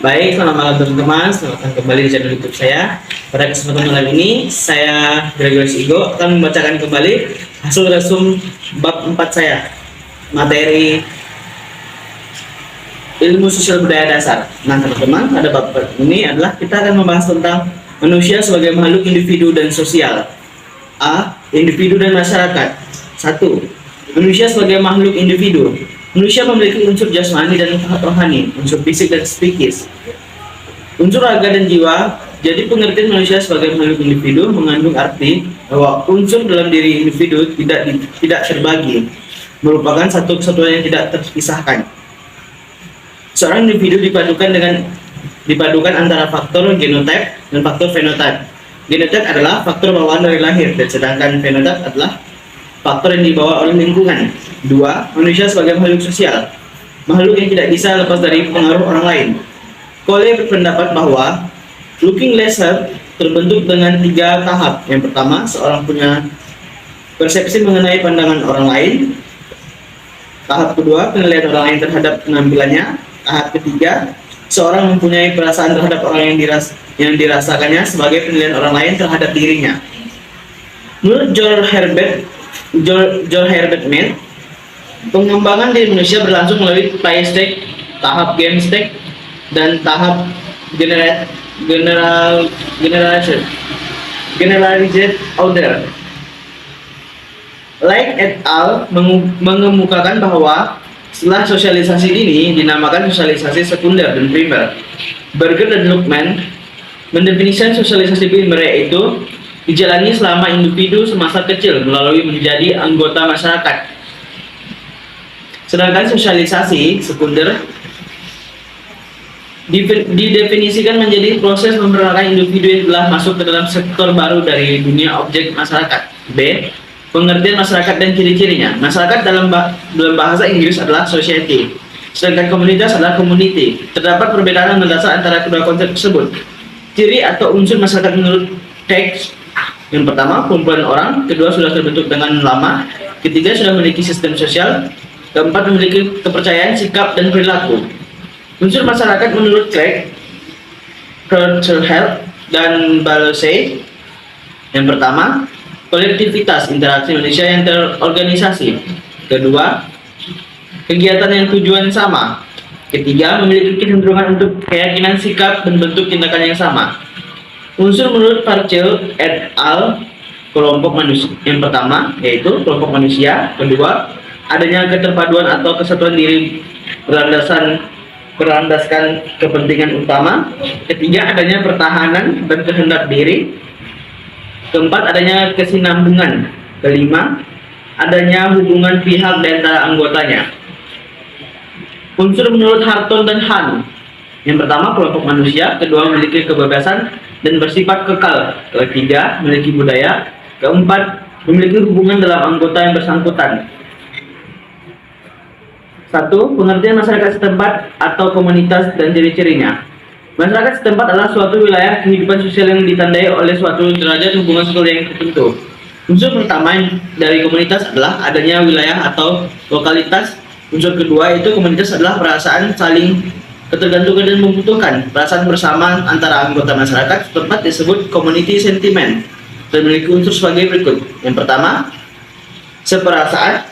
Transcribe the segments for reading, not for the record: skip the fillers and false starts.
Baik, selamat malam teman-teman. Selamat datang kembali di channel YouTube saya. Pada kesempatan malam ini, saya Gregorius Igo akan membacakan kembali hasil resum bab 4 saya, materi ilmu sosial budaya dasar. Nah, teman-teman, pada bab 4 ini adalah kita akan membahas tentang manusia sebagai makhluk individu dan sosial. A. Individu dan masyarakat. 1. Manusia sebagai makhluk individu. Manusia memiliki unsur jasmani dan rohani, unsur fisik dan psikis, unsur raga dan jiwa. Jadi pengertian manusia sebagai makhluk individu mengandung arti bahwa unsur dalam diri individu tidak terbagi, merupakan satu kesatuan yang tidak terpisahkan. Seorang individu dipadukan antara faktor genotype dan faktor fenotype. Genotype adalah faktor bawaan dari lahir, dan sedangkan fenotype adalah faktor yang dibawa oleh lingkungan. 2. Manusia sebagai makhluk sosial, makhluk yang tidak bisa lepas dari pengaruh orang lain. Cole berpendapat bahwa looking lesser terbentuk dengan 3 tahap. Yang pertama, seorang punya persepsi mengenai pandangan orang lain. Tahap kedua, penilaian orang lain terhadap penampilannya. Tahap ketiga, seorang mempunyai perasaan terhadap orang yang dirasakannya sebagai penilaian orang lain terhadap dirinya. Menurut Joel Herbert Mead, pengembangan diri manusia berlangsung melalui play stage, tahap game stage, dan tahap generalized order. Lake et al. Mengemukakan bahwa setelah sosialisasi dini dinamakan sosialisasi sekunder dan primer. Berger dan Luckman mendefinisikan sosialisasi primer yaitu dijalani selama individu semasa kecil melalui menjadi anggota masyarakat. Sedangkan sosialisasi sekunder didefinisikan menjadi proses memperkenalkan individu yang telah masuk ke dalam sektor baru dari dunia objek masyarakat. B. Pengertian masyarakat dan ciri-cirinya. Masyarakat dalam bahasa Inggris adalah society, sedangkan komunitas adalah community. Terdapat perbedaan mendasar antara kedua konsep tersebut. Ciri atau unsur masyarakat menurut teks: yang pertama, kumpulan orang. Kedua, sudah terbentuk dengan lama. Ketiga, sudah memiliki sistem sosial. Keempat, memiliki kepercayaan, sikap, dan perilaku. Unsur masyarakat menurut Craig, Kurzweil, dan Balesay. Yang pertama, kolektivitas, interaksi manusia yang terorganisasi. Kedua, kegiatan yang tujuan sama. Ketiga, memiliki kecenderungan untuk keyakinan, sikap, dan bentuk tindakan yang sama. Unsur menurut Parcel et al. Kelompok manusia. Yang pertama yaitu kelompok manusia. Kedua, adanya keterpaduan atau kesatuan diri berlandaskan kepentingan utama. Ketiga, adanya pertahanan dan kehendak diri. Keempat, adanya kesinambungan. Kelima, adanya hubungan pihak di antara anggotanya. Unsur menurut Harton dan Han. Yang pertama, kelompok manusia. Kedua, memiliki kebebasan dan bersifat kekal. Ketiga, memiliki budaya. Keempat, memiliki hubungan dalam anggota yang bersangkutan. 1. Pengertian masyarakat setempat atau komunitas dan ciri-cirinya. Masyarakat setempat adalah suatu wilayah kehidupan sosial yang ditandai oleh suatu derajat hubungan sosial yang tertentu. Unsur pertama dari komunitas adalah adanya wilayah atau lokalitas. Unsur kedua itu komunitas adalah perasaan saling ketergantungan dan membutuhkan. Perasaan bersama antara anggota masyarakat setempat disebut community sentiment dan memiliki unsur sebagai berikut. Yang pertama, seperasaan,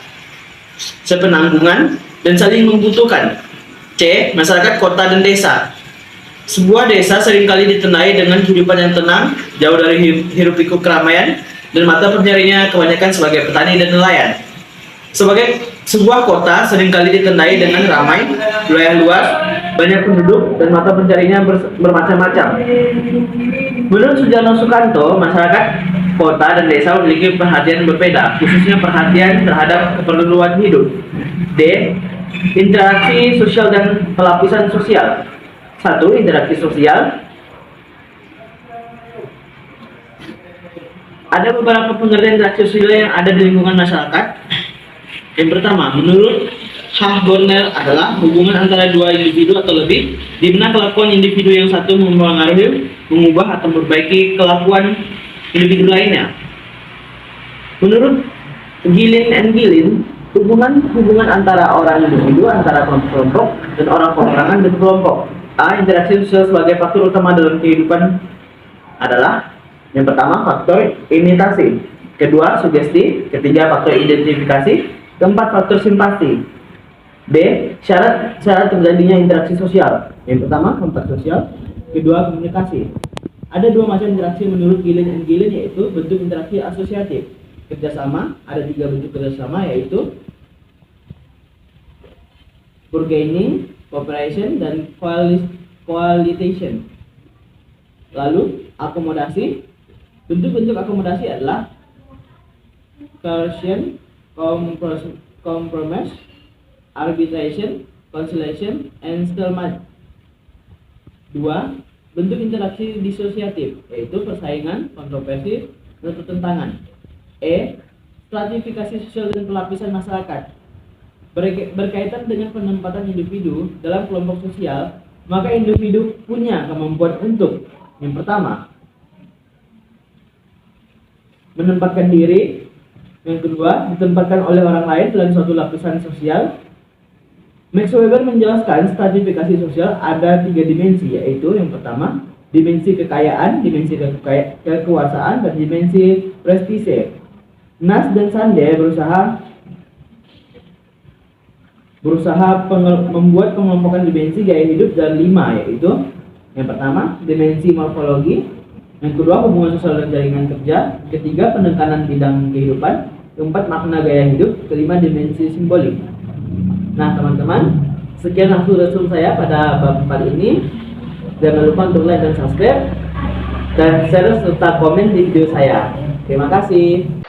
sepenanggungan, dan saling membutuhkan. C. Masyarakat kota dan desa. Sebuah desa seringkali ditandai dengan kehidupan yang tenang, jauh dari hiruk-pikuk keramaian, dan mata pencarinya kebanyakan sebagai petani dan nelayan. Sebagai sebuah kota seringkali ditandai dengan ramai, wilayah luas, banyak penduduk, dan mata pencarinya bermacam-macam. Menurut Sujarno Sukanto, masyarakat kota dan desa memiliki perhatian berbeda, khususnya perhatian terhadap keperluan hidup. D. Interaksi sosial dan pelapisan sosial. 1. Interaksi sosial. Ada beberapa pengertian interaksi sosial yang ada di lingkungan masyarakat. Yang pertama, menurut Hagorner adalah hubungan antara dua individu atau lebih, di mana kelakuan individu yang satu mempengaruhi, mengubah, atau memperbaiki kelakuan individu lainnya. Menurut Gillen and Gillen, hubungan antara orang individu, antara kelompok dan orang perorangan dan kelompok Interaksi sosial sebagai faktor utama dalam kehidupan adalah yang pertama faktor imitasi, kedua sugesti, ketiga faktor identifikasi, keempat faktor simpati. B. Syarat terjadinya interaksi sosial. Yang pertama kontak sosial, kedua komunikasi. Ada dua macam interaksi menurut Gillen and Gillen, yaitu bentuk interaksi asosiatif, kerjasama. Ada tiga bentuk kerjasama, yaitu bargaining, cooperation, dan coalition. Lalu akomodasi. Bentuk-bentuk akomodasi adalah coercion, compromise, arbitration, conciliation, and stalemate. Dua, bentuk interaksi disosiatif, yaitu persaingan, kontroversi, dan pertentangan. E. Stratifikasi sosial dan pelapisan masyarakat. Berkaitan dengan penempatan individu dalam kelompok sosial, maka individu punya kemampuan untuk yang pertama menempatkan diri, yang kedua ditempatkan oleh orang lain dalam suatu lapisan sosial. Max Weber menjelaskan stratifikasi sosial ada tiga dimensi, yaitu yang pertama dimensi kekayaan, dimensi kekuasaan, dan dimensi prestise. Nash dan Sande berusaha membuat pengelompokan dimensi gaya hidup dari 5, yaitu yang pertama dimensi morfologi, yang kedua hubungan sosial dan jaringan kerja, ketiga penekanan bidang kehidupan, keempat makna gaya hidup, kelima dimensi simbolik. Nah teman-teman, sekian langsung saya pada bab 4 ini. Jangan lupa untuk like dan subscribe dan share serta komen di video saya. Terima kasih.